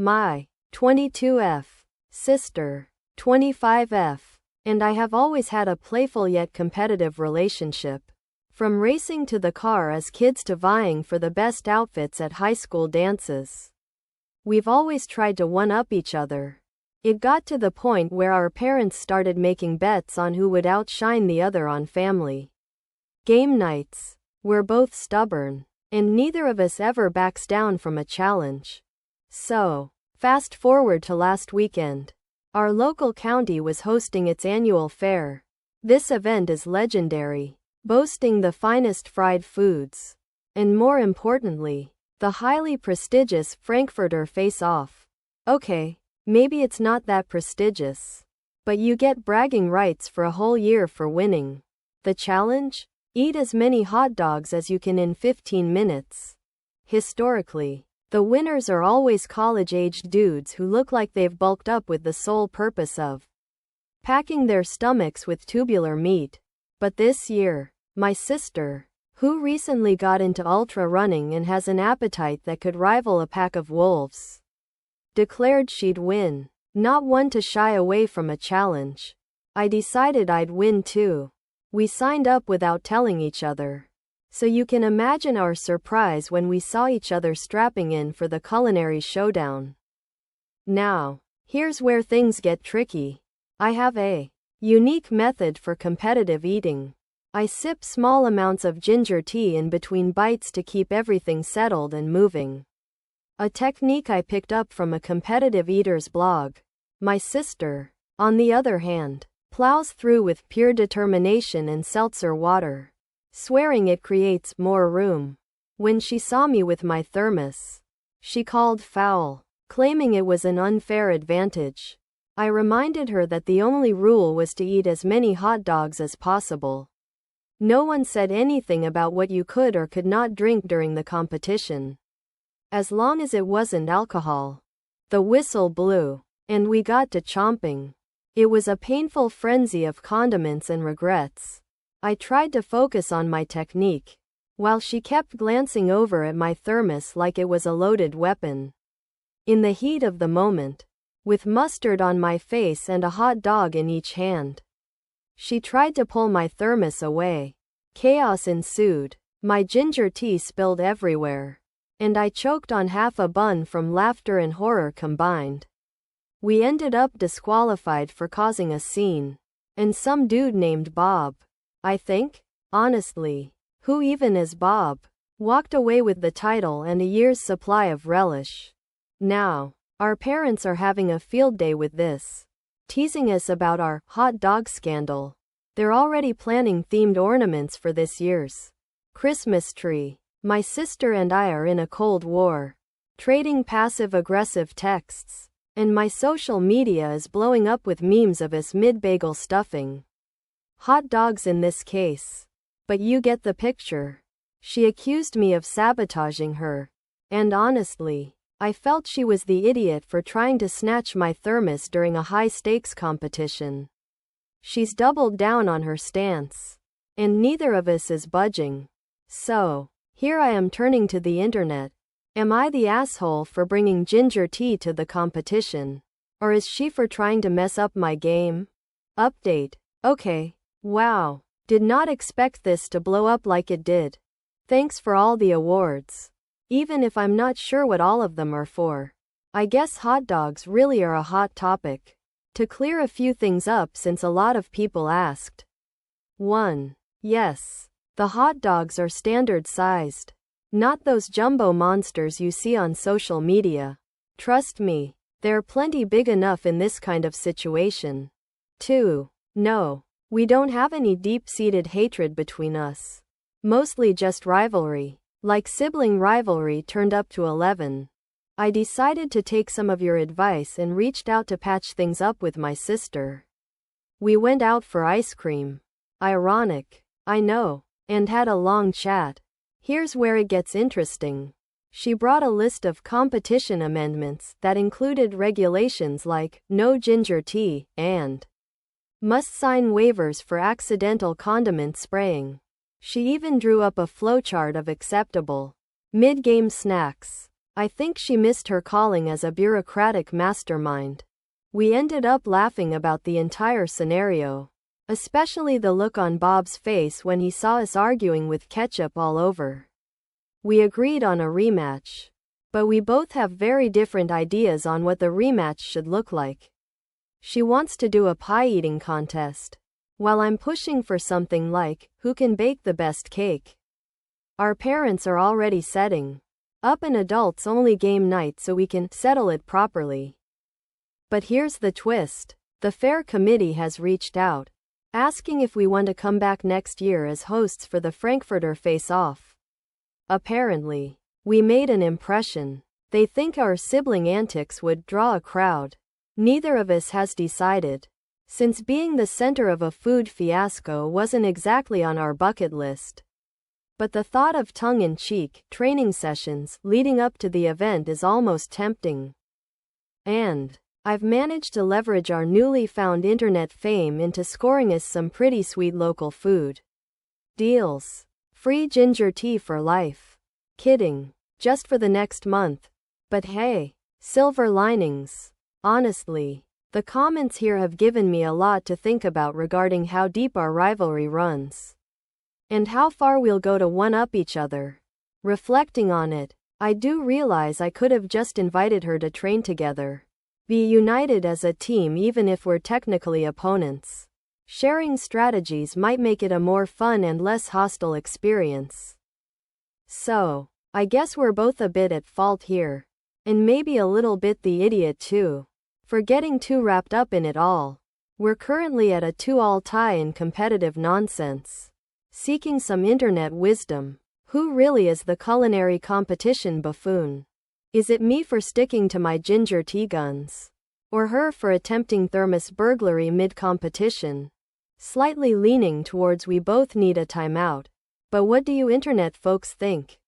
my 22F sister, 25F, and I have always had a playful yet competitive relationship. From racing to the car as kids to vying for the best outfits at high school dances. We've always tried to one-up each other. It got to the point where our parents started making bets on who would outshine the other on family game nights. We're both stubborn, and neither of us ever backs down from a challenge. So, fast forward to last weekend. Our local county was hosting its annual fair. This event is legendary, boasting the finest fried foods, and more importantly, the highly prestigious Frankfurter Face-Off. Okay, maybe it's not that prestigious, but you get bragging rights for a whole year for winning. The challenge? Eat as many hot dogs as you can in 15 minutes. Historically, the winners are always college-aged dudes who look like they've bulked up with the sole purpose of packing their stomachs with tubular meat. But this year, my sister, who recently got into ultra running and has an appetite that could rival a pack of wolves, declared she'd win. Not one to shy away from a challenge, I decided I'd win too. We signed up without telling each other. So you can imagine our surprise when we saw each other strapping in for the culinary showdown. Now, here's where things get tricky. I have a unique method for competitive eating. I sip small amounts of ginger tea in between bites to keep everything settled and moving. A technique I picked up from a competitive eater's blog. My sister, on the other hand, plows through with pure determination and seltzer water, swearing it creates more room. When she saw me with my thermos, she called foul, claiming it was an unfair advantage. I reminded her that the only rule was to eat as many hot dogs as possible. No one said anything about what you could or could not drink during the competition, as long as it wasn't alcohol. The whistle blew, and we got to chomping. It was a painful frenzy of condiments and regrets. I tried to focus on my technique, while she kept glancing over at my thermos like it was a loaded weapon. In the heat of the moment, with mustard on my face and a hot dog in each hand, she tried to pull my thermos away. Chaos ensued. My ginger tea spilled everywhere, and I choked on half a bun from laughter and horror combined. We ended up disqualified for causing a scene, and some dude named Bob, I think, honestly, who even is Bob, walked away with the title and a year's supply of relish. Now, our parents are having a field day with this, teasing us about our hot dog scandal. They're already planning themed ornaments for this year's Christmas tree. My sister and I are in a cold war, trading passive-aggressive texts, and my social media is blowing up with memes of us mid-bagel stuffing hot dogs in this case. But you get the picture. She accused me of sabotaging her, and honestly, I felt she was the idiot for trying to snatch my thermos during a high-stakes competition. She's doubled down on her stance, and neither of us is budging. So, here I am turning to the internet. Am I the asshole for bringing ginger tea to the competition? Or is she for trying to mess up my game? Update. Okay. Wow. Did not expect this to blow up like it did. Thanks for all the awards. Even if I'm not sure what all of them are for. I guess hot dogs really are a hot topic. To clear a few things up since a lot of people asked. 1. Yes. The hot dogs are standard sized. Not those jumbo monsters you see on social media. Trust me, they're plenty big enough in this kind of situation. 2. No. We don't have any deep-seated hatred between us. Mostly just rivalry. Like sibling rivalry turned up to 11. I decided to take some of your advice and reached out to patch things up with my sister. We went out for ice cream. Ironic, I know, and had a long chat. Here's where it gets interesting. She brought a list of competition amendments that included regulations like no ginger tea and must sign waivers for accidental condiment spraying. She even drew up a flowchart of acceptable mid-game snacks. I think she missed her calling as a bureaucratic mastermind. We ended up laughing about the entire scenario, especially the look on Bob's face when he saw us arguing with ketchup all over. We agreed on a rematch, but we both have very different ideas on what the rematch should look like. She wants to do a pie-eating contest, while I'm pushing for something like, who can bake the best cake. Our parents are already setting up an adults-only game night so we can settle it properly. But here's the twist. The fair committee has reached out, asking if we want to come back next year as hosts for the Frankfurter Face-Off. Apparently, we made an impression. They think our sibling antics would draw a crowd. Neither of us has decided, since being the center of a food fiasco wasn't exactly on our bucket list. But the thought of tongue-in-cheek training sessions leading up to the event is almost tempting. And I've managed to leverage our newly found internet fame into scoring us some pretty sweet local food deals. Free ginger tea for life. Kidding. Just for the next month. But hey, silver linings. Honestly, the comments here have given me a lot to think about regarding how deep our rivalry runs, and how far we'll go to one-up each other. Reflecting on it, I do realize I could have just invited her to train together. Be united as a team even if we're technically opponents. Sharing strategies might make it a more fun and less hostile experience. So, I guess we're both a bit at fault here. And maybe a little bit the idiot too, for getting too wrapped up in it all. We're currently at a 2-all tie in competitive nonsense. Seeking some internet wisdom. Who really is the culinary competition buffoon? Is it me for sticking to my ginger tea guns? Or her for attempting thermos burglary mid-competition? Slightly leaning towards we both need a timeout. But what do you internet folks think?